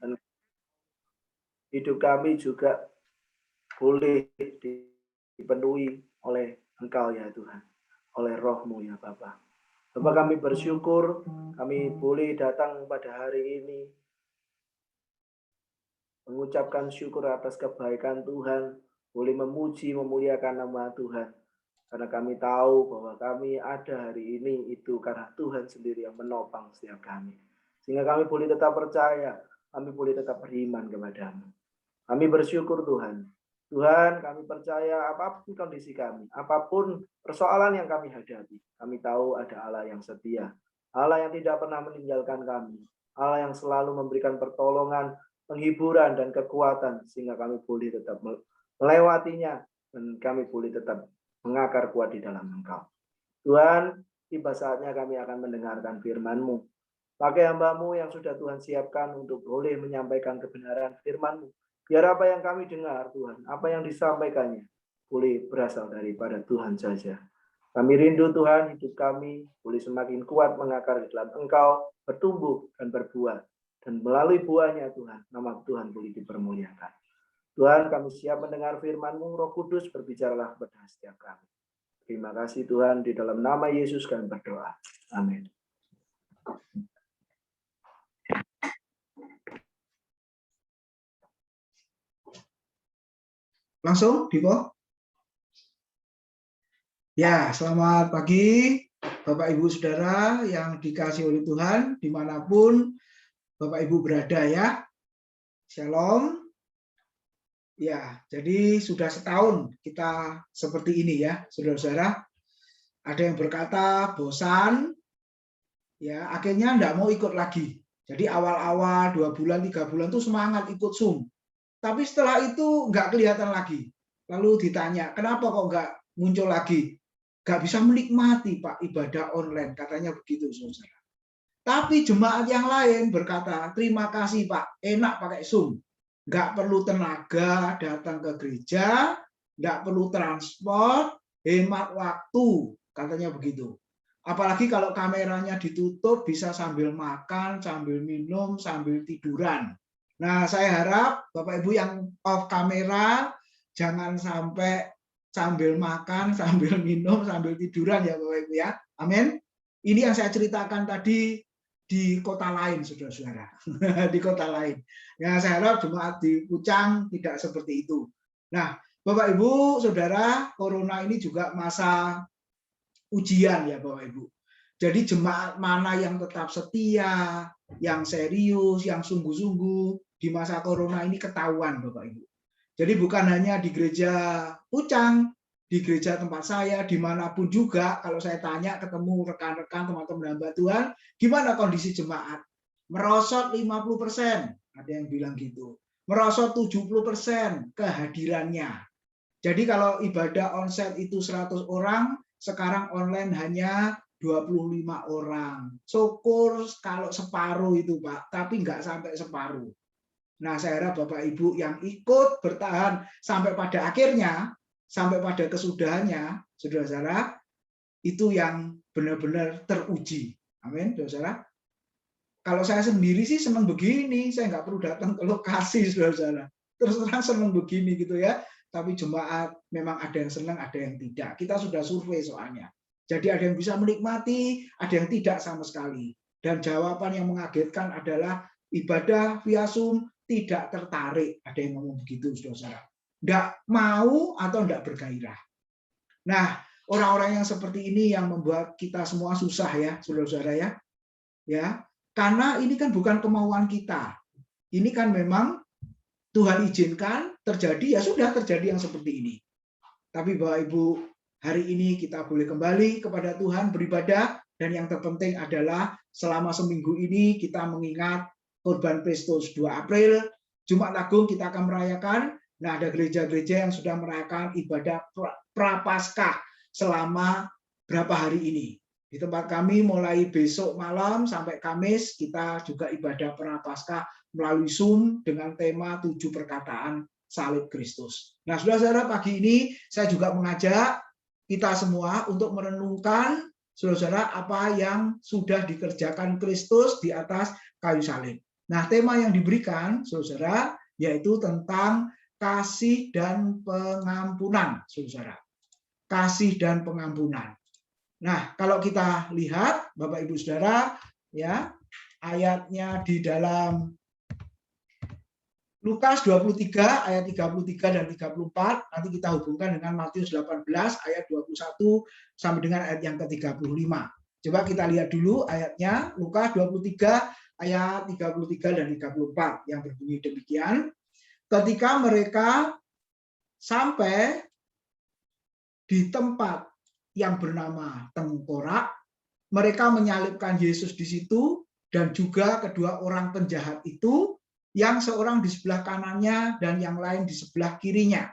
Dan hidup kami juga boleh dipenuhi oleh Engkau ya Tuhan, oleh Roh-Mu ya Bapa. Bapak, kami bersyukur kami boleh datang pada hari ini mengucapkan syukur atas kebaikan Tuhan, boleh memuji memuliakan nama Tuhan. Karena kami tahu bahwa kami ada hari ini itu karena Tuhan sendiri yang menopang setiap kami. Sehingga kami boleh tetap percaya, kami boleh tetap beriman kepada-Mu. Kami bersyukur Tuhan. Tuhan, kami percaya apapun kondisi kami, apapun persoalan yang kami hadapi, kami tahu ada Allah yang setia, Allah yang tidak pernah meninggalkan kami, Allah yang selalu memberikan pertolongan, penghiburan dan kekuatan sehingga kami boleh tetap melewatinya dan kami boleh tetap mengakar kuat di dalam Engkau. Tuhan, tiba saatnya kami akan mendengarkan firman-Mu. Pakai hamba-Mu yang sudah Tuhan siapkan untuk boleh menyampaikan kebenaran firman-Mu. Biar apa yang kami dengar Tuhan, apa yang disampaikannya boleh berasal daripada Tuhan saja. Kami rindu Tuhan, hidup kami boleh semakin kuat mengakar di dalam Engkau, bertumbuh dan berbuah. Dan melalui buahnya Tuhan, nama Tuhan boleh dipermuliakan. Tuhan, kami siap mendengar firman-Mu, Roh Kudus berbicaralah kepada setiap kami. Terima kasih Tuhan, di dalam nama Yesus kami berdoa. Amin. Langsung, Dipo? Ya, selamat pagi Bapak Ibu Saudara yang dikasihi oleh Tuhan, dimanapun Bapak Ibu berada ya. Shalom. Ya, jadi sudah setahun kita seperti ini ya, saudara-saudara. Ada yang berkata bosan, ya akhirnya enggak mau ikut lagi. Jadi awal-awal 2 bulan, 3 bulan tuh semangat ikut Zoom. Tapi setelah itu nggak kelihatan lagi. Lalu ditanya, kenapa kok nggak muncul lagi? Nggak bisa menikmati Pak ibadah online, katanya begitu saudara. Tapi jemaat yang lain berkata, terima kasih Pak, enak pakai Zoom. Nggak perlu tenaga datang ke gereja, nggak perlu transport, hemat waktu, katanya begitu. Apalagi kalau kameranya ditutup, bisa sambil makan, sambil minum, sambil tiduran. Nah, saya harap Bapak Ibu yang off kamera jangan sampai sambil makan, sambil minum, sambil tiduran ya Bapak Ibu ya. Amin. Ini yang saya ceritakan tadi di kota lain, saudara-saudara. Di kota lain. Ya, saya harap jemaat di Pucang tidak seperti itu. Nah, Bapak Ibu, saudara, corona ini juga masa ujian ya Bapak Ibu. Jadi jemaat mana yang tetap setia, yang serius, yang sungguh-sungguh di masa corona ini ketahuan Bapak Ibu. Jadi bukan hanya di gereja Pucang, di gereja tempat saya, dimanapun juga, kalau saya tanya ketemu rekan-rekan teman-teman hamba Tuhan, gimana kondisi jemaat? Merosot 50%, ada yang bilang gitu. Merosot 70% kehadirannya. Jadi kalau ibadah onsite itu 100 orang, sekarang online hanya 25 orang. Syukur kalau separuh itu Pak, tapi nggak sampai separuh. Nah, saya harap Bapak Ibu yang ikut bertahan sampai pada akhirnya, sampai pada kesudahannya, saudara-saudara, itu yang benar-benar teruji. Amin, saudara. Kalau saya sendiri sih senang begini, saya nggak perlu datang ke lokasi, saudara-saudara. Terus terang senang begini gitu ya. Tapi jemaat memang ada yang senang, ada yang tidak. Kita sudah survei soalnya. Jadi ada yang bisa menikmati, ada yang tidak sama sekali. Dan jawaban yang mengagetkan adalah ibadah via Zoom tidak tertarik. Ada yang ngomong begitu, saudara-saudara. Nggak mau atau nggak bergairah. Nah, orang-orang yang seperti ini yang membuat kita semua susah ya, saudara-saudara ya. Ya, karena ini kan bukan kemauan kita. Ini kan memang Tuhan izinkan terjadi, ya sudah terjadi yang seperti ini. Tapi Bapak Ibu, hari ini kita boleh kembali kepada Tuhan beribadah, dan yang terpenting adalah selama seminggu ini kita mengingat Kurban Kristus 2 April, Jumat Agung kita akan merayakan. Nah, ada gereja-gereja yang sudah merayakan ibadah Prapaskah selama berapa hari ini. Di tempat kami mulai besok malam sampai Kamis kita juga ibadah Prapaskah melalui Zoom dengan tema 7 perkataan salib Kristus. Nah, saudara-saudara, pagi ini saya juga mengajak kita semua untuk merenungkan, saudara-saudara, apa yang sudah dikerjakan Kristus di atas kayu salib. Nah, tema yang diberikan, saudara, yaitu tentang kasih dan pengampunan, saudara. Kasih dan pengampunan. Nah, kalau kita lihat, Bapak Ibu Saudara, ya, ayatnya di dalam Lukas 23 ayat 33 dan 34, nanti kita hubungkan dengan Matius 18 ayat 21 sampai dengan ayat yang ke-35. Coba kita lihat dulu ayatnya, Lukas 23 ayat 33 dan 34 yang berbunyi demikian. Ketika mereka sampai di tempat yang bernama Tengkorak, mereka menyalibkan Yesus di situ dan juga kedua orang penjahat itu, yang seorang di sebelah kanannya dan yang lain di sebelah kirinya.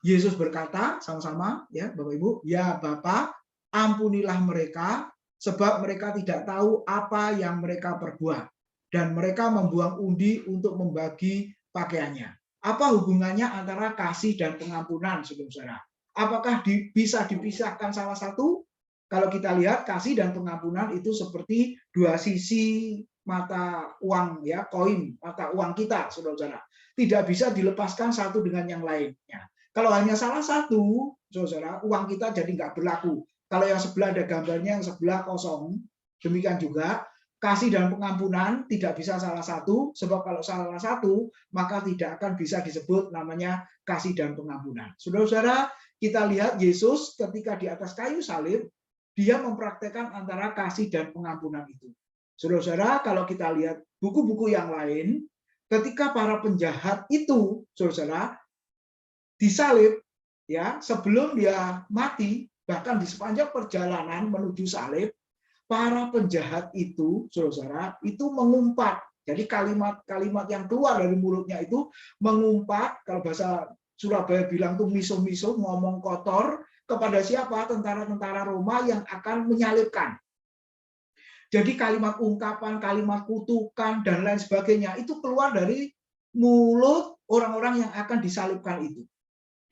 Yesus berkata sama-sama, ya Bapak Ibu, ya Bapa, ampunilah mereka sebab mereka tidak tahu apa yang mereka perbuat. Dan mereka membuang undi untuk membagi pakaiannya. Apa hubungannya antara kasih dan pengampunan, saudara-saudara? Apakah bisa dipisahkan salah satu? Kalau kita lihat kasih dan pengampunan itu seperti dua sisi mata uang, ya, koin mata uang kita, saudara-saudara. Tidak bisa dilepaskan satu dengan yang lainnya. Kalau hanya salah satu, saudara, uang kita jadi nggak berlaku. Kalau yang sebelah ada gambarnya, yang sebelah kosong, demikian juga kasih dan pengampunan tidak bisa salah satu, sebab kalau salah satu, maka tidak akan bisa disebut namanya kasih dan pengampunan. Saudara-saudara, kita lihat Yesus ketika di atas kayu salib, dia mempraktekkan antara kasih dan pengampunan itu. Saudara-saudara, kalau kita lihat buku-buku yang lain, ketika para penjahat itu, saudara-saudara, disalib, ya, sebelum dia mati, bahkan di sepanjang perjalanan menuju salib, para penjahat itu, saudara-saudara, itu mengumpat. Jadi kalimat-kalimat yang keluar dari mulutnya itu mengumpat, kalau bahasa Surabaya bilang tuh miso-miso, ngomong kotor kepada siapa? Tentara-tentara Roma yang akan menyalibkan. Jadi kalimat ungkapan, kalimat kutukan, dan lain sebagainya itu keluar dari mulut orang-orang yang akan disalibkan itu.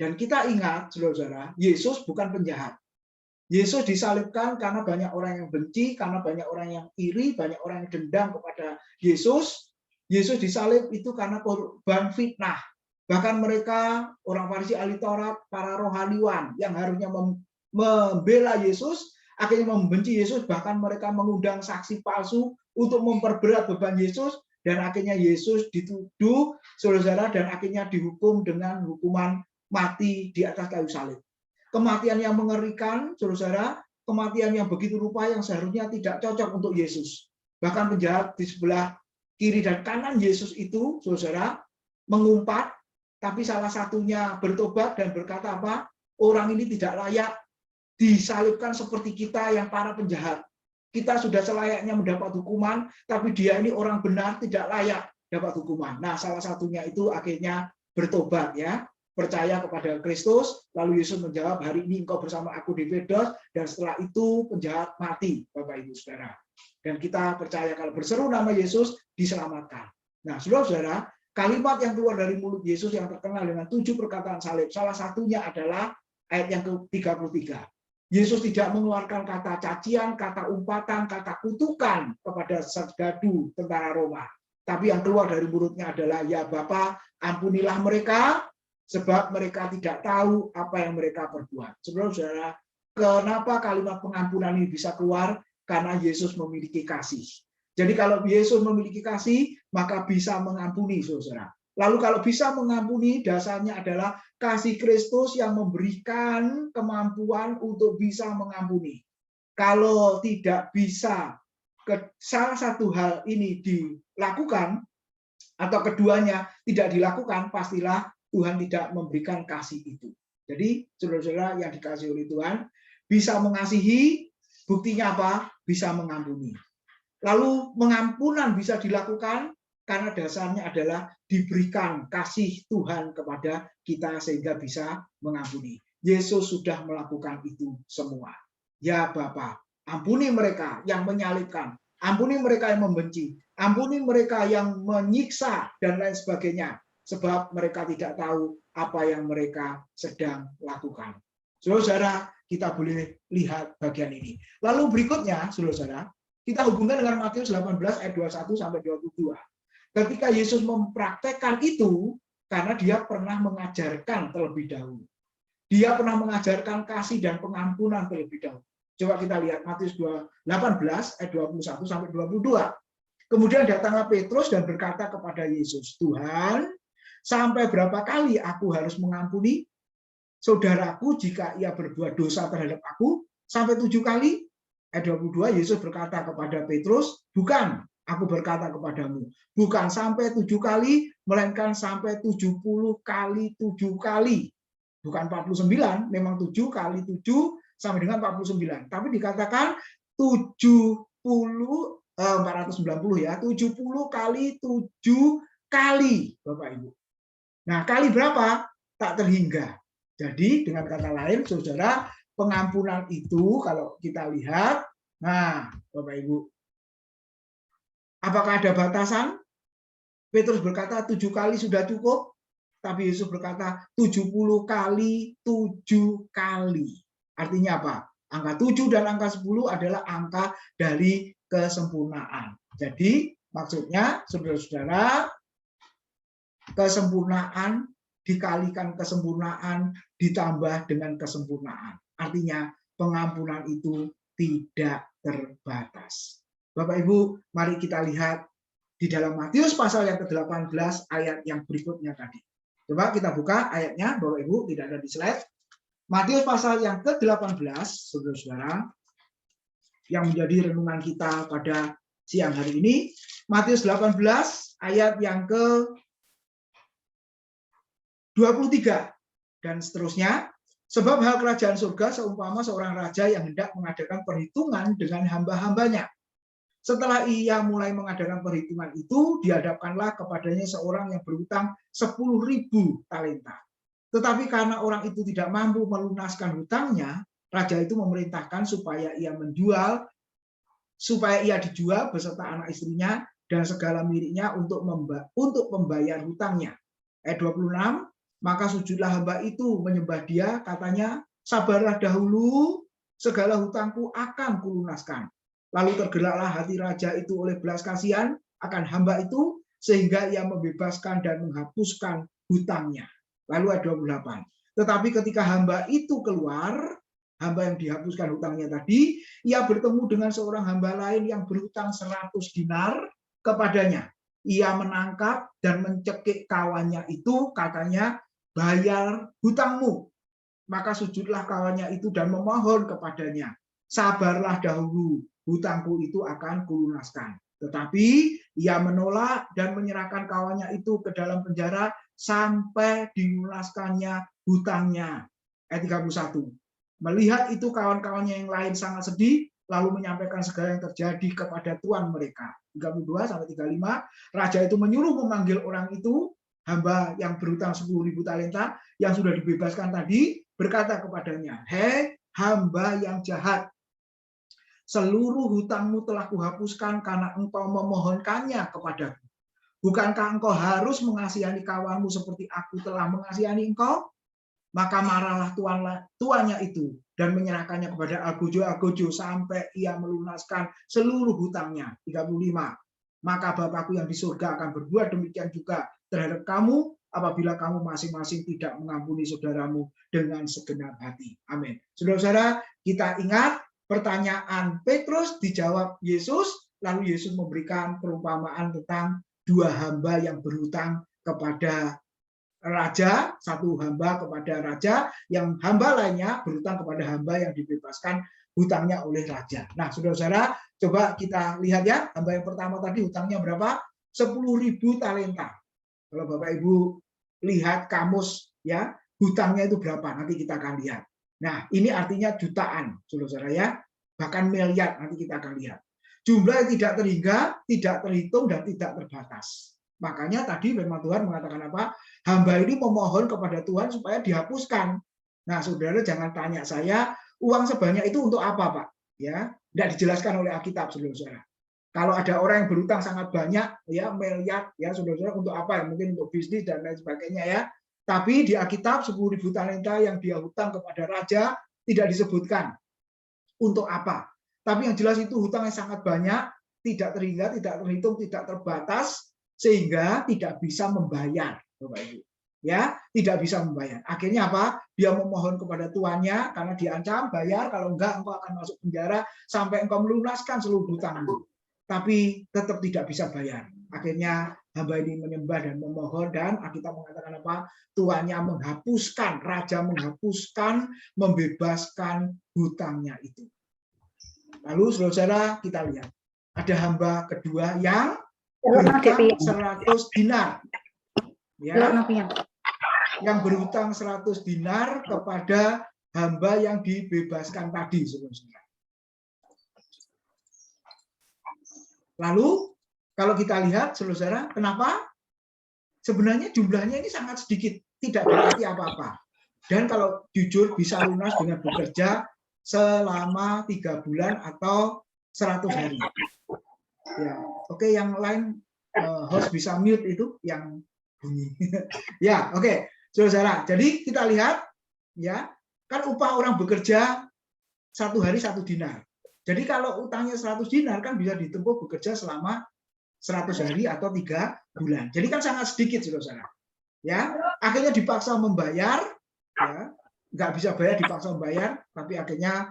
Dan kita ingat, saudara-saudara, Yesus bukan penjahat. Yesus disalibkan karena banyak orang yang benci, karena banyak orang yang iri, banyak orang yang dendam kepada Yesus. Yesus disalib itu karena korban fitnah. Bahkan mereka, orang Farisi, ahli Taurat, para rohaniwan yang harusnya membela Yesus, akhirnya membenci Yesus, bahkan mereka mengundang saksi palsu untuk memperberat beban Yesus, dan akhirnya Yesus dituduh, saudara-saudara, dan akhirnya dihukum dengan hukuman mati di atas kayu salib. Kematian yang mengerikan, saudara-saudara, kematian yang begitu rupa yang seharusnya tidak cocok untuk Yesus. Bahkan penjahat di sebelah kiri dan kanan Yesus itu, saudara-saudara, mengumpat, tapi salah satunya bertobat dan berkata apa? Orang ini tidak layak disalibkan seperti kita yang para penjahat. Kita sudah selayaknya mendapat hukuman, tapi dia ini orang benar, tidak layak dapat hukuman. Nah, salah satunya itu akhirnya bertobat, ya, percaya kepada Kristus. Lalu Yesus menjawab, hari ini engkau bersama aku di Paradis, dan setelah itu penjahat mati, Bapak Ibu Saudara. Dan kita percaya kalau berseru nama Yesus diselamatkan. Nah, saudara-saudara, kalimat yang keluar dari mulut Yesus yang terkenal dengan 7 perkataan salib, salah satunya adalah ayat yang ke-33. Yesus tidak mengeluarkan kata cacian, kata umpatan, kata kutukan kepada serdadu tentara Roma. Tapi yang keluar dari mulutnya adalah, ya Bapa, ampunilah mereka, sebab mereka tidak tahu apa yang mereka perbuat. Saudara-saudara, kenapa kalimat pengampunan ini bisa keluar? Karena Yesus memiliki kasih. Jadi kalau Yesus memiliki kasih, maka bisa mengampuni, saudara. Lalu kalau bisa mengampuni, dasarnya adalah kasih Kristus yang memberikan kemampuan untuk bisa mengampuni. Kalau tidak bisa salah satu hal ini dilakukan, atau keduanya tidak dilakukan, pastilah Tuhan tidak memberikan kasih itu. Jadi, saudara-saudara yang dikasihi oleh Tuhan, bisa mengasihi, buktinya apa? Bisa mengampuni. Lalu pengampunan bisa dilakukan karena dasarnya adalah diberikan kasih Tuhan kepada kita sehingga bisa mengampuni. Yesus sudah melakukan itu semua. Ya Bapa, ampuni mereka yang menyalibkan, ampuni mereka yang membenci, ampuni mereka yang menyiksa dan lain sebagainya, sebab mereka tidak tahu apa yang mereka sedang lakukan. Saudara, kita boleh lihat bagian ini. Lalu berikutnya, saudara, kita hubungkan dengan Matius 18 ayat 21 sampai 22. ketika Yesus mempraktekkan itu, karena dia pernah mengajarkan terlebih dahulu. Dia pernah mengajarkan kasih dan pengampunan terlebih dahulu. Coba kita lihat Matius 18 ayat 21 sampai 22. Kemudian datanglah Petrus dan berkata kepada Yesus, Tuhan, sampai berapa kali aku harus mengampuni saudaraku jika ia berbuat dosa terhadap aku? Sampai 7 kali? Ayat 22, Yesus berkata kepada Petrus, bukan, aku berkata kepadamu, bukan sampai 7 kali, melainkan sampai 70 kali 7 kali. Bukan 49, memang 7 kali 7 sampai dengan 49. Tapi dikatakan 490 ya, 70 kali 7 kali, Bapak Ibu. Nah, kali berapa? Tak terhingga. Jadi dengan kata lain, saudara, pengampunan itu kalau kita lihat, nah, Bapak Ibu, apakah ada batasan? Petrus berkata 7 kali sudah cukup, tapi Yesus berkata 70 kali 7 kali. Artinya apa? Angka 7 dan angka 10 adalah angka dari kesempurnaan. Jadi maksudnya saudara-saudara, kesempurnaan dikalikan kesempurnaan ditambah dengan kesempurnaan. Artinya pengampunan itu tidak terbatas. Bapak Ibu, mari kita lihat di dalam Matius pasal yang ke-18 ayat yang berikutnya tadi. Coba kita buka ayatnya, Bapak Ibu, tidak ada di slide. Matius pasal yang ke-18, saudara-saudara, yang menjadi renungan kita pada siang hari ini. Matius 18 ayat yang ke-23 dan seterusnya. Sebab hal kerajaan surga seumpama seorang raja yang hendak mengadakan perhitungan dengan hamba-hambanya. Setelah ia mulai mengadakan perhitungan itu, dihadapkanlah kepadanya seorang yang berhutang 10.000 talenta. Tetapi karena orang itu tidak mampu melunaskan hutangnya, raja itu memerintahkan supaya ia dijual beserta anak istrinya dan segala miliknya untuk membayar hutangnya. Ayat 26, maka sujudlah hamba itu menyembah dia, katanya, sabarlah dahulu, segala hutangku akan kulunaskan. Lalu tergeraklah hati raja itu oleh belas kasihan akan hamba itu, sehingga ia membebaskan dan menghapuskan hutangnya. Lalu ayat 28. Tetapi ketika hamba itu keluar, hamba yang dihapuskan hutangnya tadi, ia bertemu dengan seorang hamba lain yang berhutang 100 dinar kepadanya. Ia menangkap dan mencekik kawannya itu, katanya, bayar hutangmu. Maka sujudlah kawannya itu dan memohon kepadanya, sabarlah dahulu, hutangku itu akan kulunaskan. Tetapi ia menolak dan menyerahkan kawannya itu ke dalam penjara sampai dilunaskannya hutangnya. Ayat 31. Melihat itu kawan-kawannya yang lain sangat sedih, lalu menyampaikan segala yang terjadi kepada tuan mereka. 32 sampai 35. Raja itu menyuruh memanggil orang itu, hamba yang berhutang 10.000 talenta yang sudah dibebaskan tadi, berkata kepadanya, hei hamba yang jahat, seluruh hutangmu telah kuhapuskan karena engkau memohonkannya kepadaku. Bukankah engkau harus mengasihani kawanmu seperti aku telah mengasihani engkau? Maka marahlah tuannya itu dan menyerahkannya kepada algojo-algojo sampai ia melunaskan seluruh hutangnya. 35. Maka Bapakku yang di surga akan berbuat demikian juga terhadap kamu apabila kamu masing-masing tidak mengampuni saudaramu dengan segenap hati. Amin. Saudara-saudara, kita ingat pertanyaan Petrus dijawab Yesus, lalu Yesus memberikan perumpamaan tentang 2 hamba yang berhutang kepada raja, 1 hamba kepada raja, yang hamba lainnya berhutang kepada hamba yang dibebaskan hutangnya oleh raja. Nah, saudara-saudara, coba kita lihat ya, hamba yang pertama tadi hutangnya berapa? 10.000 talenta. Kalau Bapak Ibu lihat kamus ya, hutangnya itu berapa? Nanti kita akan lihat. Nah, ini artinya jutaan, saudara-saudara ya, bahkan miliar nanti kita akan lihat. Jumlah yang tidak terhingga, tidak terhitung, dan tidak terbatas. Makanya tadi memang Tuhan mengatakan apa? Hamba ini memohon kepada Tuhan supaya dihapuskan. Nah, saudara jangan tanya saya, uang sebanyak itu untuk apa, Pak? Ya, tidak dijelaskan oleh Alkitab, saudara-saudara. Kalau ada orang yang berhutang sangat banyak, ya miliar, ya saudara-saudara, untuk apa? Mungkin untuk bisnis dan lain sebagainya ya. Tapi di Alkitab 10.000 talenta yang dia hutang kepada raja tidak disebutkan untuk apa. Tapi yang jelas itu hutangnya sangat banyak, tidak terhingga, tidak terhitung, tidak terbatas, sehingga tidak bisa membayar, Bapak Ibu. Ya, tidak bisa membayar. Akhirnya apa? Dia memohon kepada tuannya karena diancam bayar, kalau enggak engkau akan masuk penjara sampai engkau melunaskan seluruh hutangmu. Tapi tetap tidak bisa bayar. Akhirnya hamba ini menyembah dan memohon, dan Alkitab mengatakan apa? Tuannya menghapuskan, raja menghapuskan, membebaskan hutangnya itu. Lalu saudara kita lihat ada hamba kedua yang berhutang 100 dinar. Ya, yang berhutang 100 dinar kepada hamba yang dibebaskan tadi, saudara. Lalu kalau kita lihat, saudara, kenapa? Sebenarnya jumlahnya ini sangat sedikit, tidak berarti apa-apa. Dan kalau jujur bisa lunas dengan bekerja selama 3 bulan atau 100 hari. Ya, oke, yang lain host bisa mute itu yang bunyi. Ya, oke, saudara. Jadi kita lihat, ya, kan upah orang bekerja 1 hari 1 dinar. Jadi kalau utangnya 100 dinar kan bisa ditempuh bekerja selama 100 hari atau 3 bulan. Jadi kan sangat sedikit, saudara. Ya, akhirnya dipaksa membayar, ya, nggak bisa bayar, dipaksa membayar, tapi akhirnya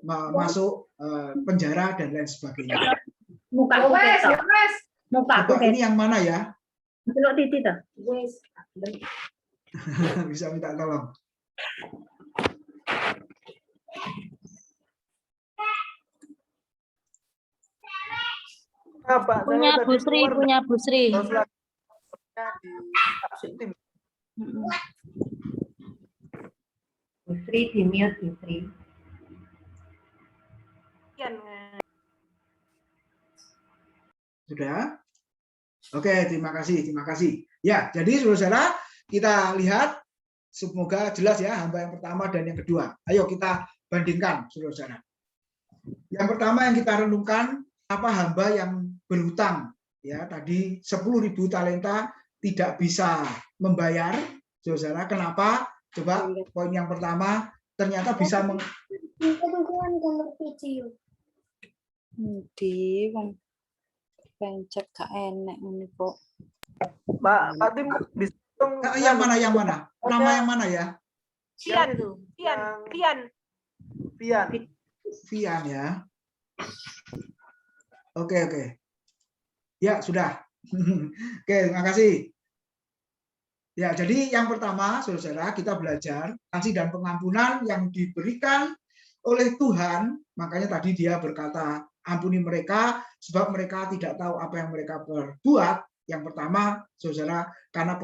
masuk penjara dan lain sebagainya. Muka ini yang mana ya? Bisa minta tolong. Punya Bu Sri. Bu Sri di mute, Bu Sri. Sudah? Oke, terima kasih. Ya, jadi saudara, kita lihat semoga jelas ya hamba yang pertama dan yang kedua. Ayo kita bandingkan, saudara. Yang pertama yang kita renungkan, apa hamba yang berhutang, ya tadi 10.000 talenta tidak bisa membayar, saudara. Kenapa? Coba poin yang pertama, ternyata bisa pencet gak enak ini kok. Pak Tim bisa yang mana? Nama yang mana ya? Vian ya. Oke. Ya, sudah. Oke, terima kasih. Ya, jadi yang pertama, saudara, kita belajar kasih dan pengampunan yang diberikan oleh Tuhan. Makanya tadi dia berkata, ampuni mereka, sebab mereka tidak tahu apa yang mereka berbuat. Yang pertama, saudara, karena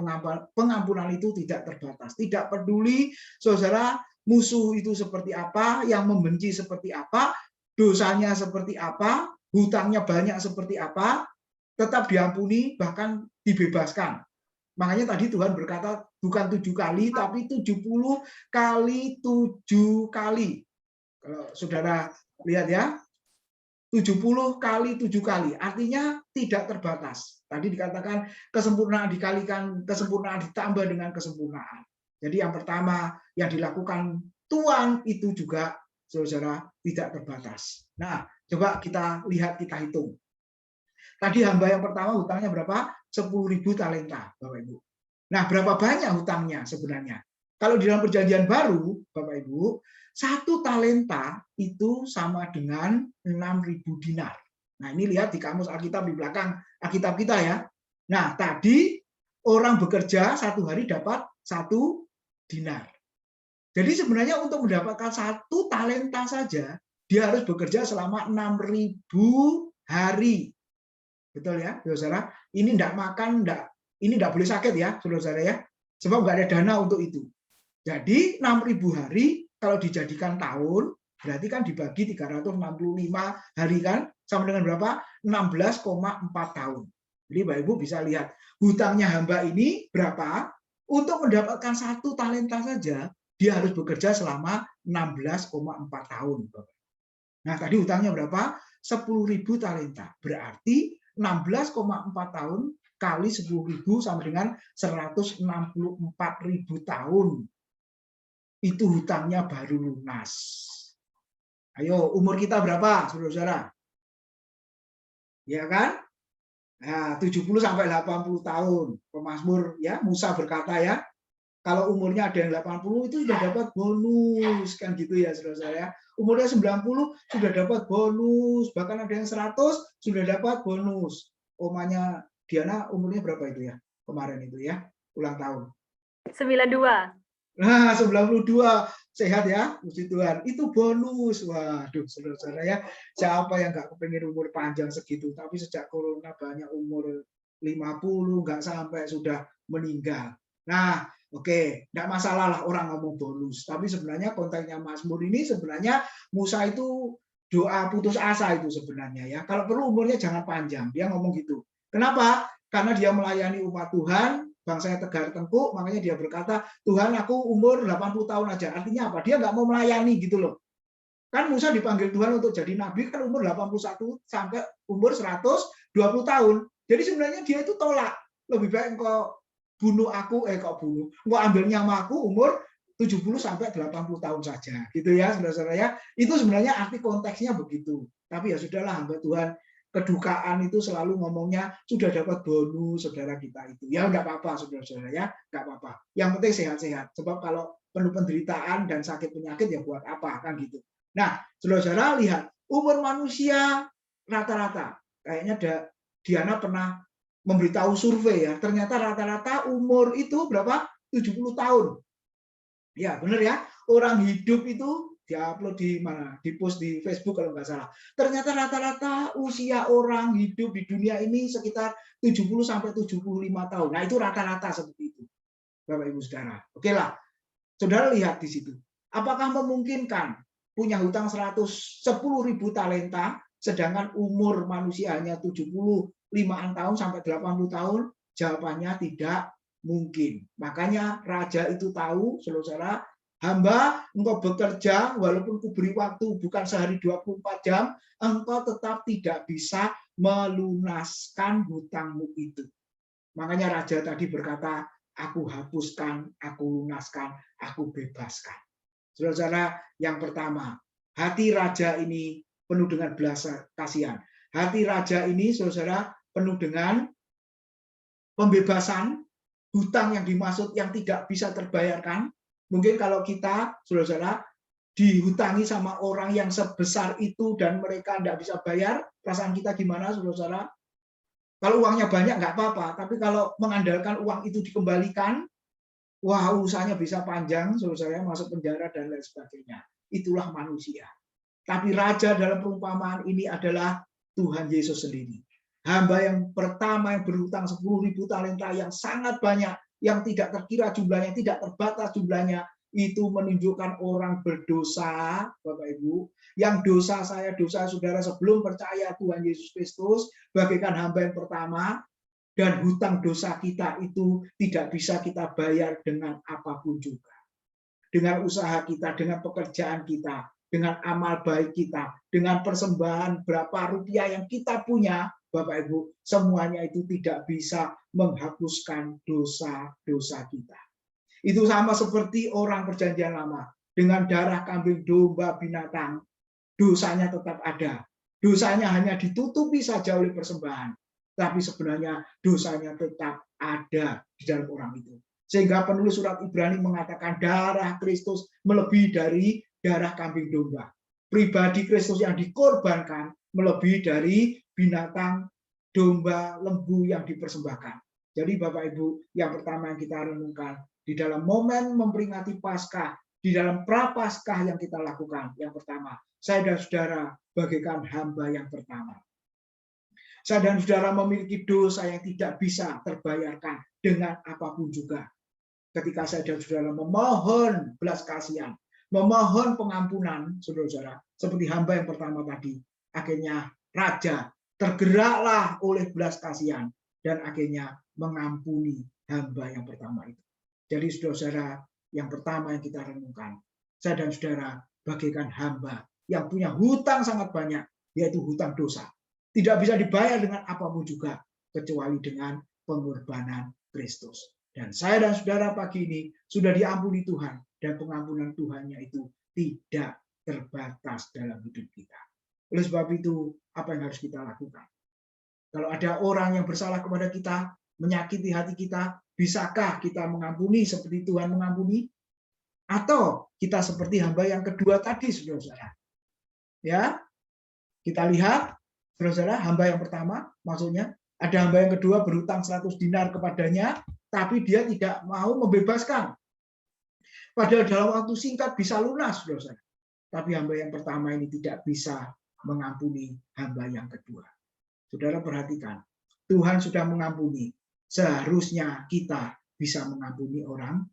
pengampunan itu tidak terbatas. Tidak peduli, saudara, musuh itu seperti apa, yang membenci seperti apa, dosanya seperti apa, hutangnya banyak seperti apa, tetap diampuni, bahkan dibebaskan. Makanya tadi Tuhan berkata, bukan 7 kali, tapi 70 kali 7 kali. Kalau saudara lihat ya, 70 kali 7 kali, artinya tidak terbatas. Tadi dikatakan kesempurnaan dikalikan kesempurnaan ditambah dengan kesempurnaan. Jadi yang pertama yang dilakukan Tuhan itu juga, saudara, tidak terbatas. Nah, coba kita lihat, kita hitung. Tadi hamba yang pertama hutangnya berapa? 10.000 talenta, Bapak Ibu. Nah, berapa banyak hutangnya sebenarnya? Kalau di dalam perjanjian baru, Bapak Ibu, 1 talenta itu sama dengan 6.000 dinar. Nah, ini lihat di kamus Alkitab di belakang Alkitab kita ya. Nah, tadi orang bekerja 1 hari dapat 1 dinar. Jadi sebenarnya untuk mendapatkan 1 talenta saja, dia harus bekerja selama 6.000 hari. Betul ya, saudara? Ini enggak makan, ini enggak boleh sakit ya, saudara ya. Sebab enggak ada dana untuk itu. Jadi 6.000 hari kalau dijadikan tahun, berarti kan dibagi 365 hari kan, sama dengan berapa? 16,4 tahun. Jadi Bapak Ibu bisa lihat, hutangnya hamba ini berapa? Untuk mendapatkan 1 talenta saja, dia harus bekerja selama 16,4 tahun. Nah, tadi hutangnya berapa? 10.000 talenta. Berarti 16,4 tahun kali 10.000 sama dengan 164.000 tahun. Itu hutangnya baru lunas. Ayo, umur kita berapa, saudara-saudara? Ya kan? Nah, 70 sampai 80 tahun. Pemazmur ya, Musa berkata ya, kalau umurnya ada yang 80 itu sudah dapat bonus kan gitu ya saudara saya. Umurnya 90 sudah dapat bonus, bahkan ada yang 100 sudah dapat bonus. Omanya Diana umurnya berapa itu ya? Kemarin itu ya, ulang tahun. 92. Nah, 92 sehat ya, puji Tuhan. Itu bonus. Waduh, saudara-saudara ya, siapa yang nggak kepengen umur panjang segitu? Tapi sejak corona banyak umur 50 nggak sampai sudah meninggal. Nah, oke, nggak masalah lah orang ngomong bonus. Tapi sebenarnya konteksnya Mazmur ini sebenarnya Musa itu doa putus asa itu sebenarnya ya. Kalau perlu umurnya jangan panjang. Dia ngomong gitu. Kenapa? Karena dia melayani umat Tuhan, bangsanya tegar tengkuk, makanya dia berkata, Tuhan aku umur 80 tahun aja. Artinya apa? Dia nggak mau melayani gitu loh. Kan Musa dipanggil Tuhan untuk jadi nabi kan umur 81 sampai umur 120 tahun. Jadi sebenarnya dia itu tolak. Lebih baik engkau bunuh aku, engkau ambil nyawaku umur 70 sampai 80 tahun saja. Gitu ya, saudara-saudara ya. Itu sebenarnya arti konteksnya begitu. Tapi ya sudahlah, hamba Tuhan kedukaan itu selalu ngomongnya sudah dapat bonus saudara kita itu. Ya enggak apa-apa saudara-saudara ya, enggak apa-apa. Yang penting sehat-sehat. Sebab kalau penuh penderitaan dan sakit penyakit ya buat apa kan gitu. Nah, saudara-saudara lihat umur manusia rata-rata. Kayaknya Diana pernah memberitahu survei ya. Ternyata rata-rata umur itu berapa? 70 tahun. Ya, benar ya. Orang hidup itu diupload di mana? Di post di Facebook kalau nggak salah. Ternyata rata-rata usia orang hidup di dunia ini sekitar 70 sampai 75 tahun. Nah, itu rata-rata seperti itu. Bapak Ibu Saudara. Oke lah. Saudara lihat di situ. Apakah memungkinkan punya hutang 110.000 talenta sedangkan umur manusia hanya 75 tahun sampai 80 tahun? Jawabannya tidak mungkin. Makanya raja itu tahu, saudara, hamba engkau bekerja walaupun kuberi waktu bukan sehari 24 jam, engkau tetap tidak bisa melunaskan hutangmu itu. Makanya raja tadi berkata, aku hapuskan, aku lunaskan, aku bebaskan. Saudara-saudara, yang pertama, hati raja ini penuh dengan belas kasihan. Hati raja ini, saudara, penuh dengan pembebasan, hutang yang dimaksud yang tidak bisa terbayarkan. Mungkin kalau kita, saudara-saudara, dihutangi sama orang yang sebesar itu dan mereka tidak bisa bayar, perasaan kita gimana, saudara-saudara? Kalau uangnya banyak nggak apa-apa, tapi kalau mengandalkan uang itu dikembalikan, wah usahanya bisa panjang, saudara, masuk penjara dan lain sebagainya. Itulah manusia. Tapi raja dalam perumpamaan ini adalah Tuhan Yesus sendiri. Hamba yang pertama yang berhutang 10.000 talenta yang sangat banyak, yang tidak terkira jumlahnya, tidak terbatas jumlahnya, itu menunjukkan orang berdosa, Bapak Ibu, yang dosa saya, dosa saudara sebelum percaya Tuhan Yesus Kristus, bagaikan hamba yang pertama, dan hutang dosa kita itu tidak bisa kita bayar dengan apapun juga. Dengan usaha kita, dengan pekerjaan kita, dengan amal baik kita, dengan persembahan berapa rupiah yang kita punya, Bapak Ibu, semuanya itu tidak bisa menghapuskan dosa-dosa kita. Itu sama seperti orang perjanjian lama. Dengan darah kambing, domba, binatang, dosanya tetap ada. Dosanya hanya ditutupi saja oleh persembahan. Tapi sebenarnya dosanya tetap ada di dalam orang itu. Sehingga penulis surat Ibrani mengatakan darah Kristus melebihi dari darah kambing domba. Pribadi Kristus yang dikorbankan melebihi dari binatang, domba, lembu yang dipersembahkan. Jadi Bapak Ibu, yang pertama yang kita renungkan, di dalam momen memperingati Paskah, di dalam prapaskah yang kita lakukan, yang pertama, saya dan saudara bagaikan hamba yang pertama. Saya dan saudara memiliki dosa yang tidak bisa terbayarkan dengan apapun juga. Ketika saya dan saudara memohon belas kasihan, memohon pengampunan, saudara-saudara, seperti hamba yang pertama tadi, akhirnya raja tergeraklah oleh belas kasihan dan akhirnya mengampuni hamba yang pertama itu. Jadi saudara-saudara, yang pertama yang kita renungkan, saya dan saudara bagaikan hamba yang punya hutang sangat banyak, yaitu hutang dosa. Tidak bisa dibayar dengan apapun juga, kecuali dengan pengorbanan Kristus. Dan saya dan saudara pagi ini sudah diampuni Tuhan, dan pengampunan Tuhannya itu tidak terbatas dalam hidup kita. Oleh sebab itu, apa yang harus kita lakukan? Kalau ada orang yang bersalah kepada kita, menyakiti hati kita, bisakah kita mengampuni seperti Tuhan mengampuni? Atau kita seperti hamba yang kedua tadi, saudara-saudara? Ya, kita lihat, saudara-saudara, hamba yang pertama, maksudnya ada hamba yang kedua berhutang 100 dinar kepadanya, tapi dia tidak mau membebaskan. Padahal dalam waktu singkat bisa lunas, saudara-saudara. Tapi hamba yang pertama ini tidak bisa mengampuni hamba yang kedua. Saudara perhatikan, Tuhan sudah mengampuni. Seharusnya kita bisa mengampuni orang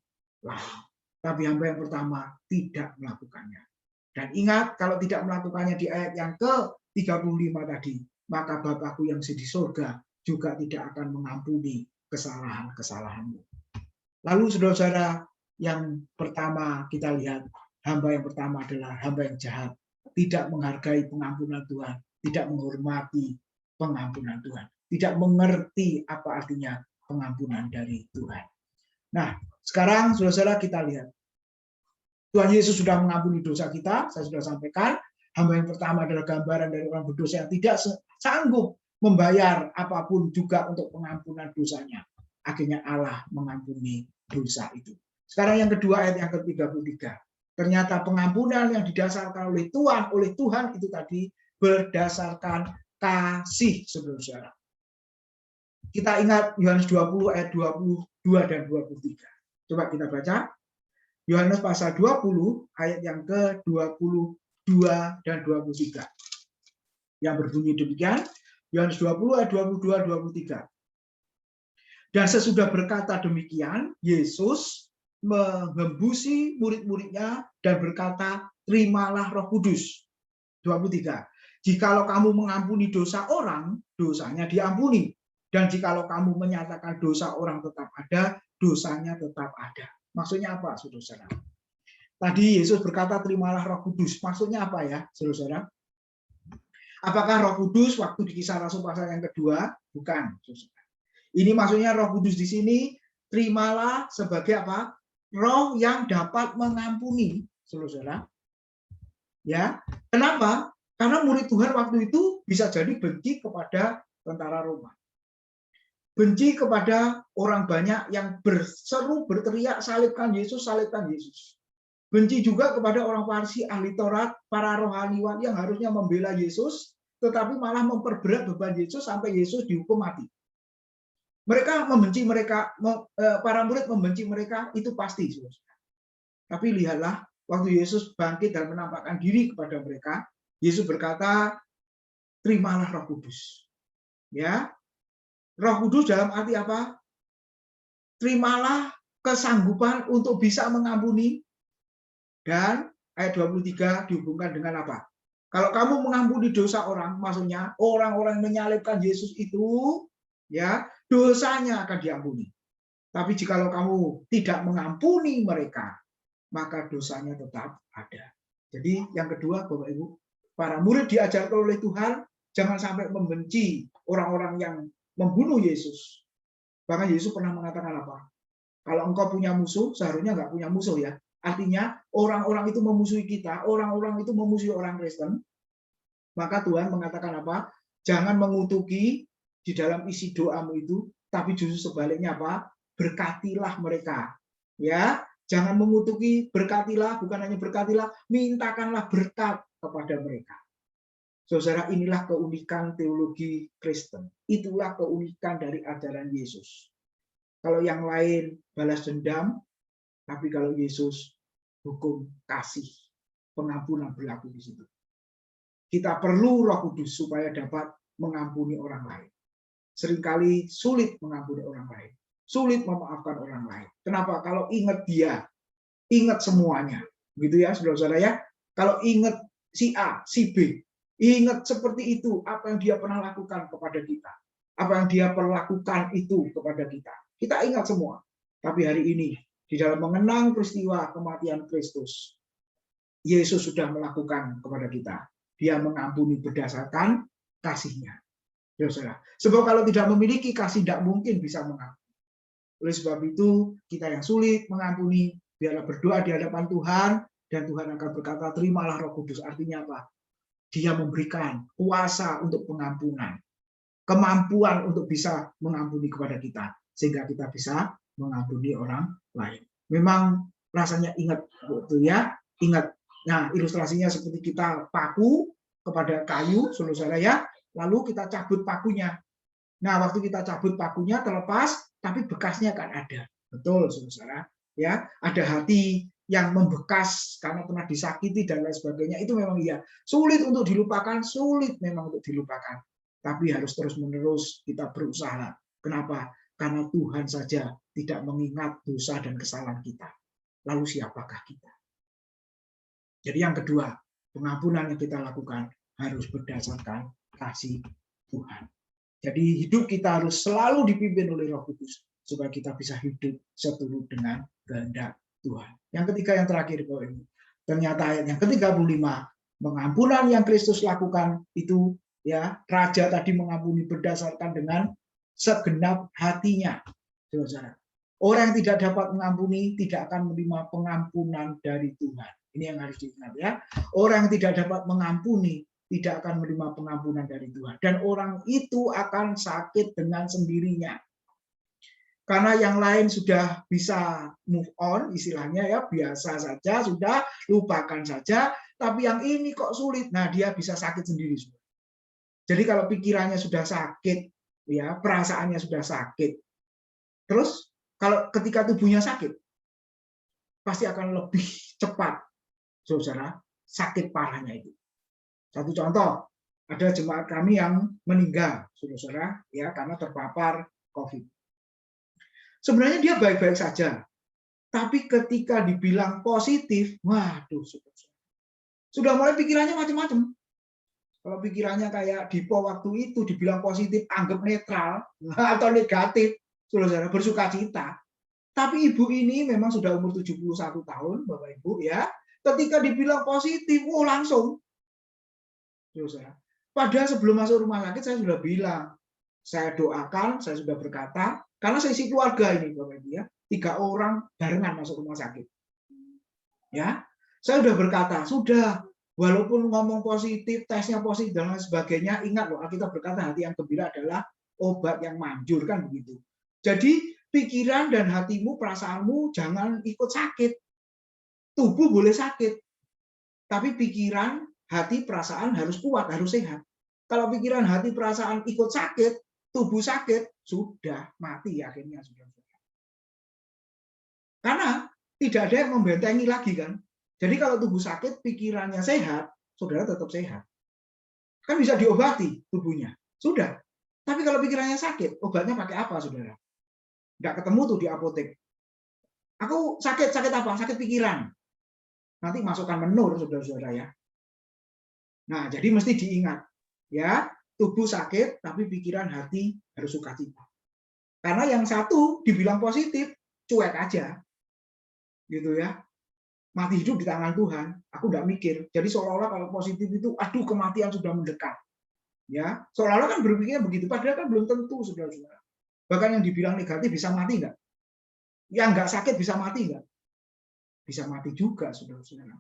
lain. Tapi hamba yang pertama tidak melakukannya. Dan ingat, kalau tidak melakukannya di ayat yang ke-35 tadi, maka Bapakku yang di surga juga tidak akan mengampuni kesalahan-kesalahanmu. Lalu saudara-saudara, yang pertama kita lihat, hamba yang pertama adalah hamba yang jahat. Tidak menghargai pengampunan Tuhan, tidak menghormati pengampunan Tuhan, tidak mengerti apa artinya pengampunan dari Tuhan. Nah, sekarang saudara-saudara kita lihat. Tuhan Yesus sudah mengampuni dosa kita, saya sudah sampaikan. Hamba yang pertama adalah gambaran dari orang berdosa yang tidak sanggup membayar apapun juga untuk pengampunan dosanya. Akhirnya Allah mengampuni dosa itu. Sekarang yang kedua, ayat yang ke-33. Ternyata pengampunan yang didasarkan oleh Tuhan itu tadi berdasarkan kasih, saudara-saudara. Kita ingat Yohanes 20 ayat 22 dan 23. Coba kita baca. Yohanes pasal 20 ayat yang ke-22 dan 23. Yang berbunyi demikian. Yohanes 20 ayat 22 23. Dan sesudah berkata demikian, Yesus mengembusi murid-muridnya dan berkata, terimalah Roh Kudus. 23. Jikalau kamu mengampuni dosa orang, dosanya diampuni. Dan jikalau kamu menyatakan dosa orang tetap ada, dosanya tetap ada. Maksudnya apa, saudara-saudara? Tadi Yesus berkata, terimalah Roh Kudus. Maksudnya apa ya, saudara-saudara? Apakah Roh Kudus waktu di Kisah Rasul pasal yang kedua? Bukan, saudara. Ini maksudnya Roh Kudus di sini, terimalah sebagai apa? Roh yang dapat mengampuni, saudara-saudara. Ya, kenapa? Karena murid Tuhan waktu itu bisa jadi benci kepada tentara Roma. Benci kepada orang banyak yang berseru, berteriak, salibkan Yesus, salibkan Yesus. Benci juga kepada orang Farisi, ahli Taurat, para rohaniwan yang harusnya membela Yesus, tetapi malah memperberat beban Yesus sampai Yesus dihukum mati. Mereka membenci mereka, para murid membenci mereka, itu pasti. Tapi lihatlah, waktu Yesus bangkit dan menampakkan diri kepada mereka, Yesus berkata, terimalah Roh Kudus. Ya, Roh Kudus dalam arti apa? Terimalah kesanggupan untuk bisa mengampuni. Dan ayat 23 dihubungkan dengan apa? Kalau kamu mengampuni dosa orang, maksudnya orang-orang yang menyalibkan Yesus itu, ya, dosanya akan diampuni. Tapi jikalau kamu tidak mengampuni mereka, maka dosanya tetap ada. Jadi yang kedua, Bapak Ibu, para murid diajarkan oleh Tuhan jangan sampai membenci orang-orang yang membunuh Yesus. Bahkan Yesus pernah mengatakan apa? Kalau engkau punya musuh, seharusnya nggak punya musuh ya. Artinya orang-orang itu memusuhi kita, orang-orang itu memusuhi orang Kristen. Maka Tuhan mengatakan apa? Jangan mengutuki di dalam isi doamu itu, tapi justru sebaliknya apa? Berkatilah mereka. Ya, jangan mengutuki, berkatilah, bukan hanya berkatilah, mintakanlah berkat kepada mereka. Saudara, inilah keunikan teologi Kristen. Itulah keunikan dari ajaran Yesus. Kalau yang lain balas dendam, tapi kalau Yesus hukum kasih, pengampunan berlaku di situ. Kita perlu Roh Kudus supaya dapat mengampuni orang lain. Seringkali sulit mengampuni orang lain, sulit memaafkan orang lain. Kenapa? Kalau ingat dia, ingat semuanya, gitu ya, saudara-saudara ya. Kalau ingat si A, si B, ingat seperti itu apa yang dia pernah lakukan kepada kita, apa yang dia perlakukan itu kepada kita. Kita ingat semua. Tapi hari ini di dalam mengenang peristiwa kematian Kristus, Yesus sudah melakukan kepada kita. Dia mengampuni berdasarkan kasih-Nya. Saudara. Sebab kalau tidak memiliki kasih, tidak mungkin bisa mengampuni. Oleh sebab itu, kita yang sulit mengampuni, biarlah berdoa di hadapan Tuhan, dan Tuhan akan berkata, terimalah Roh Kudus. Artinya apa? Dia memberikan kuasa untuk pengampunan. kemampuan untuk bisa mengampuni kepada kita, sehingga kita bisa mengampuni orang lain. Memang rasanya ingat, betul ya, ingat. Nah, ilustrasinya seperti kita paku kepada kayu, saudara ya, lalu kita cabut pakunya. Nah, waktu kita cabut pakunya terlepas, tapi bekasnya kan ada. Betul, saudara. Ya, ada hati yang membekas karena pernah disakiti dan lain sebagainya. Itu memang iya. Sulit untuk dilupakan, sulit memang untuk dilupakan. Tapi harus terus-menerus kita berusaha. Kenapa? Karena Tuhan saja tidak mengingat dosa dan kesalahan kita. Lalu siapakah kita? Jadi yang kedua, pengampunan yang kita lakukan harus berdasarkan kasih Tuhan. Jadi hidup kita harus selalu dipimpin oleh Roh Kudus supaya kita bisa hidup seturut dengan kehendak Tuhan. Yang ketiga, yang terakhir, Bapak Ibu. Ternyata ayat yang ke-35, pengampunan yang Kristus lakukan itu, ya, Raja tadi mengampuni berdasarkan dengan segenap hatinya. Saudara. Orang yang tidak dapat mengampuni tidak akan menerima pengampunan dari Tuhan. Ini yang harus diingat ya. Orang yang tidak dapat mengampuni tidak akan menerima pengampunan dari Tuhan. Dan orang itu akan sakit dengan sendirinya. Karena yang lain sudah bisa move on, istilahnya ya, biasa saja, sudah lupakan saja. Tapi yang ini kok sulit, nah dia bisa sakit sendiri. Jadi kalau pikirannya sudah sakit, ya perasaannya sudah sakit, terus kalau ketika tubuhnya sakit, pasti akan lebih cepat, saudara, sakit parahnya itu. Satu contoh, ada jemaat kami yang meninggal, saudara, ya karena terpapar COVID. Sebenarnya dia baik-baik saja, tapi ketika dibilang positif, waduh, sudah mulai pikirannya macam-macam. Kalau pikirannya kayak Dipo waktu itu dibilang positif, anggap netral atau negatif, saudara, bersuka cita. Tapi ibu ini memang sudah umur 71 tahun, Bapak Ibu ya. Ketika dibilang positif, langsung. Saudara. Padahal sebelum masuk rumah sakit saya sudah bilang, saya doakan, saya sudah berkata, karena seisi keluarga ini, Bapak Ibu ya, 3 orang barengan masuk rumah sakit. Ya, saya sudah berkata, sudah, walaupun ngomong positif, tesnya positif dan lain sebagainya, ingat loh, kita berkata hati yang gembira adalah obat yang manjur, kan begitu. Jadi pikiran dan hatimu, perasaanmu jangan ikut sakit. Tubuh boleh sakit, tapi pikiran, hati, perasaan harus kuat, harus sehat. Kalau pikiran, hati, perasaan ikut sakit, tubuh sakit, sudah mati akhirnya. Karena tidak ada yang membentengi lagi kan. Jadi kalau tubuh sakit, pikirannya sehat, saudara tetap sehat. Kan bisa diobati tubuhnya, sudah. Tapi kalau pikirannya sakit, obatnya pakai apa, saudara? Nggak ketemu tuh di apotek. Aku sakit apa? Sakit pikiran. Nanti masukkan menur, saudara-saudara ya. Nah, jadi mesti diingat, ya, tubuh sakit, tapi pikiran, hati harus sukacita. Karena yang satu dibilang positif, cuek aja, gitu ya. Mati hidup di tangan Tuhan, aku nggak mikir. Jadi seolah-olah kalau positif itu, aduh kematian sudah mendekat, ya. Seolah-olah kan berpikirnya begitu, padahal kan belum tentu, saudara-saudara. Bahkan yang dibilang negatif bisa mati nggak? Yang nggak sakit bisa mati nggak? Bisa mati juga, saudara-saudara.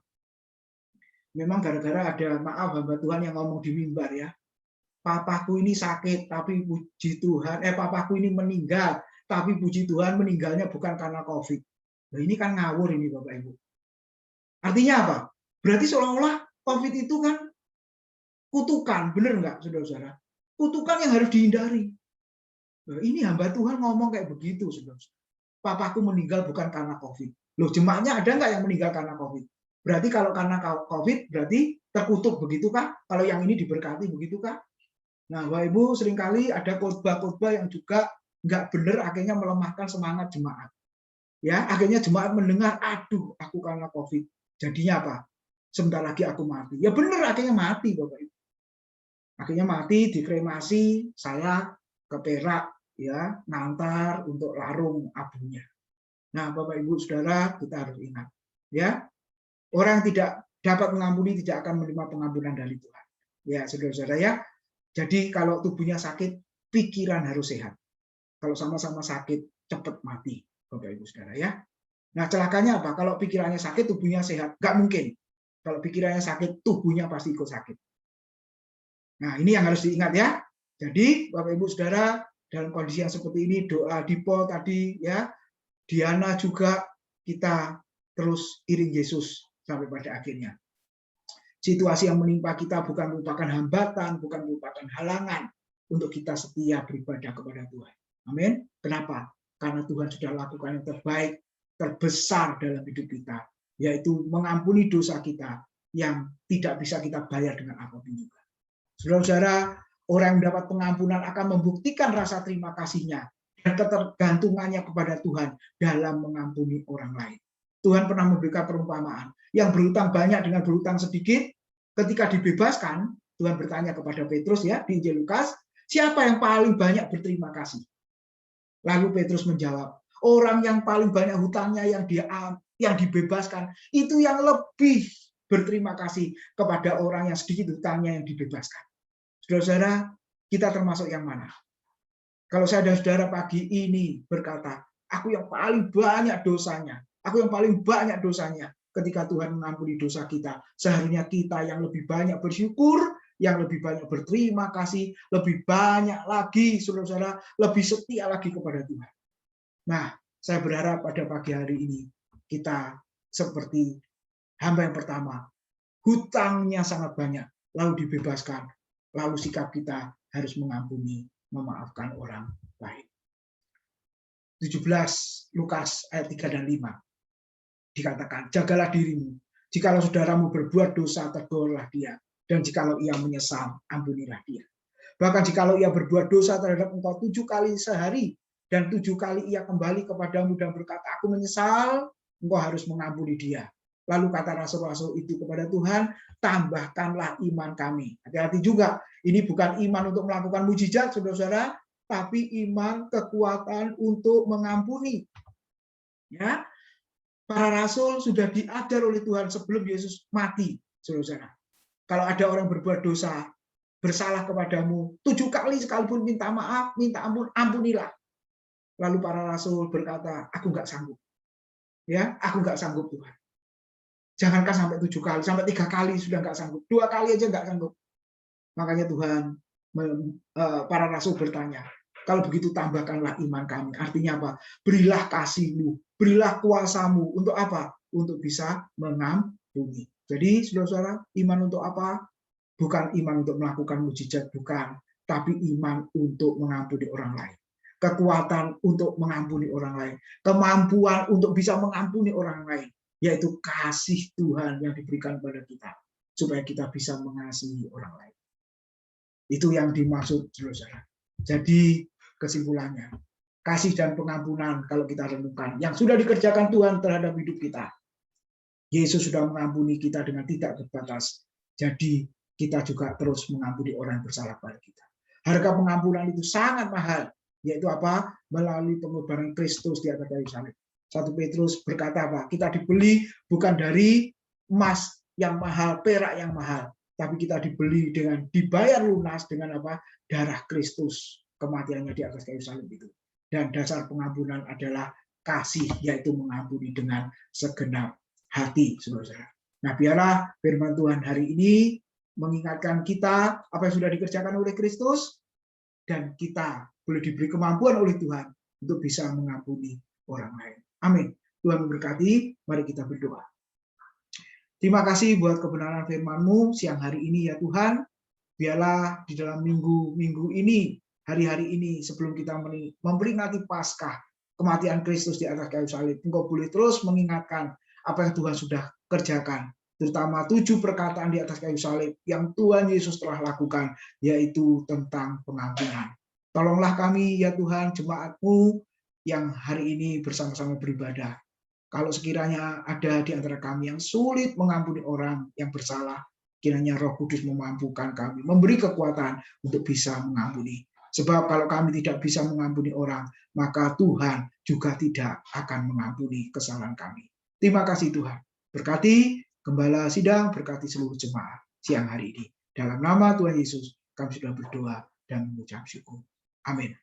Memang gara-gara ada, maaf hamba Tuhan yang ngomong di mimbar ya, papaku ini sakit tapi puji Tuhan, papaku ini meninggal tapi puji Tuhan meninggalnya bukan karena COVID. Nah, ini kan ngawur ini Bapak Ibu. Artinya apa? Berarti seolah-olah COVID itu kan kutukan, benar nggak saudara-saudara? Kutukan yang harus dihindari. Nah, ini hamba Tuhan ngomong kayak begitu, saudara-saudara. Papaku meninggal bukan karena COVID. Loh, jemaatnya ada nggak yang meninggal karena COVID? Berarti kalau karena COVID, berarti terkutuk, begitukah? Kalau yang ini diberkati, begitukah? Nah, Bapak Ibu, seringkali ada khotbah-khotbah yang juga nggak benar, akhirnya melemahkan semangat jemaat. Ya, akhirnya jemaat mendengar, aduh, aku karena COVID. Jadinya apa? Sebentar lagi aku mati. Ya benar, akhirnya mati, Bapak Ibu. Akhirnya mati, dikremasi, saya ke Perak, ya, ngantar untuk larung abunya. Nah, Bapak Ibu, Saudara, kita harus ingat, ya. Orang yang tidak dapat mengampuni tidak akan menerima pengampunan dari Tuhan. Ya, saudara-saudara ya. Jadi kalau tubuhnya sakit, pikiran harus sehat. Kalau sama-sama sakit, cepat mati, Bapak Ibu Saudara ya. Nah, celakanya apa? Kalau pikirannya sakit, tubuhnya sehat. Nggak mungkin. Kalau pikirannya sakit, tubuhnya pasti ikut sakit. Nah, ini yang harus diingat ya. Jadi Bapak Ibu Saudara, dalam kondisi yang seperti ini, doa Dipo tadi ya, Diana juga, kita terus iring Yesus sampai pada akhirnya. Situasi yang menimpa kita bukan merupakan hambatan, bukan merupakan halangan untuk kita setia beribadah kepada Tuhan. Amin. Kenapa? Karena Tuhan sudah lakukan yang terbaik, terbesar dalam hidup kita, yaitu mengampuni dosa kita yang tidak bisa kita bayar dengan apapun juga. Saudara-saudara, orang yang mendapat pengampunan akan membuktikan rasa terima kasihnya dan ketergantungannya kepada Tuhan dalam mengampuni orang lain. Tuhan pernah memberikan perumpamaan, yang berhutang banyak dengan berhutang sedikit, ketika dibebaskan, Tuhan bertanya kepada Petrus ya di Injil Lukas, siapa yang paling banyak berterima kasih? Lalu Petrus menjawab, orang yang paling banyak hutangnya yang dibebaskan, itu yang lebih berterima kasih kepada orang yang sedikit hutangnya yang dibebaskan. Saudara-saudara, kita termasuk yang mana? Kalau saya dan saudara pagi ini berkata, aku yang paling banyak dosanya, ketika Tuhan mengampuni dosa kita, seharusnya kita yang lebih banyak bersyukur, yang lebih banyak berterima kasih, lebih banyak lagi, saudara-saudara, lebih setia lagi kepada Tuhan. Nah, saya berharap pada pagi hari ini, kita seperti hamba yang pertama, hutangnya sangat banyak, lalu dibebaskan, lalu sikap kita harus mengampuni, memaafkan orang lain. 17 Lukas ayat 3 dan 5 dikatakan, jagalah dirimu, jikalau saudaramu berbuat dosa, tegurlah dia, dan jikalau ia menyesal, ampunilah dia. Bahkan jikalau ia berbuat dosa terhadap engkau 7 kali sehari, dan 7 kali ia kembali kepadamu dan berkata, aku menyesal, engkau harus mengampuni dia. Lalu kata rasul-rasul itu kepada Tuhan, tambahkanlah iman kami. Hati-hati juga, ini bukan iman untuk melakukan mujizat, saudara-saudara, tapi iman kekuatan untuk mengampuni. Ya, para rasul sudah diajar oleh Tuhan sebelum Yesus mati, saudara-saudara. Kalau ada orang berbuat dosa, bersalah kepadamu 7 kali sekalipun minta maaf, minta ampun, ampunilah. Lalu para rasul berkata, aku nggak sanggup. Ya, aku nggak sanggup Tuhan. Jangankan sampai 7 kali, sampai 3 kali sudah nggak sanggup. 2 kali aja nggak sanggup. Makanya Tuhan, para rasul bertanya, kalau begitu tambahkanlah iman kami. Artinya apa? Berilah kasih-Mu, berilah kuasa-Mu. Untuk apa? Untuk bisa mengampuni. Jadi, saudara-saudara, iman untuk apa? Bukan iman untuk melakukan mujizat, bukan. Tapi iman untuk mengampuni orang lain. Kekuatan untuk mengampuni orang lain. Kemampuan untuk bisa mengampuni orang lain. Yaitu kasih Tuhan yang diberikan kepada kita. Supaya kita bisa mengasihi orang lain. Itu yang dimaksud, saudara. Jadi, kesimpulannya, kasih dan pengampunan kalau kita renungkan, yang sudah dikerjakan Tuhan terhadap hidup kita. Yesus sudah mengampuni kita dengan tidak terbatas. Jadi, kita juga terus mengampuni orang yang bersalah pada kita. Harga pengampunan itu sangat mahal, yaitu apa? Melalui pengorbanan Kristus di atas kayu salib. 1 Petrus berkata apa? Kita dibeli bukan dari emas yang mahal, perak yang mahal, tapi kita dibeli dengan dibayar lunas dengan apa? Darah Kristus, kematiannya di atas kayu salib itu. Dan dasar pengampunan adalah kasih, yaitu mengampuni dengan segenap hati, saudara-saudara. Nah, biarlah firman Tuhan hari ini mengingatkan kita apa yang sudah dikerjakan oleh Kristus, dan kita boleh diberi kemampuan oleh Tuhan untuk bisa mengampuni orang lain. Amin. Tuhan memberkati, mari kita berdoa. Terima kasih buat kebenaran firman-Mu siang hari ini ya Tuhan. Biarlah di dalam minggu ini, hari-hari ini sebelum kita memperingati Paskah, kematian Kristus di atas kayu salib, Engkau boleh terus mengingatkan apa yang Tuhan sudah kerjakan, terutama 7 perkataan di atas kayu salib yang Tuhan Yesus telah lakukan, yaitu tentang pengampunan. Tolonglah kami ya Tuhan, jemaat-Mu yang hari ini bersama-sama beribadah. Kalau sekiranya ada di antara kami yang sulit mengampuni orang yang bersalah, kiranya Roh Kudus memampukan kami, memberi kekuatan untuk bisa mengampuni. Sebab kalau kami tidak bisa mengampuni orang, maka Tuhan juga tidak akan mengampuni kesalahan kami. Terima kasih Tuhan. Berkati Gembala Sidang, berkati seluruh jemaat siang hari ini. Dalam nama Tuhan Yesus, kami sudah berdoa dan mengucap syukur. Amin.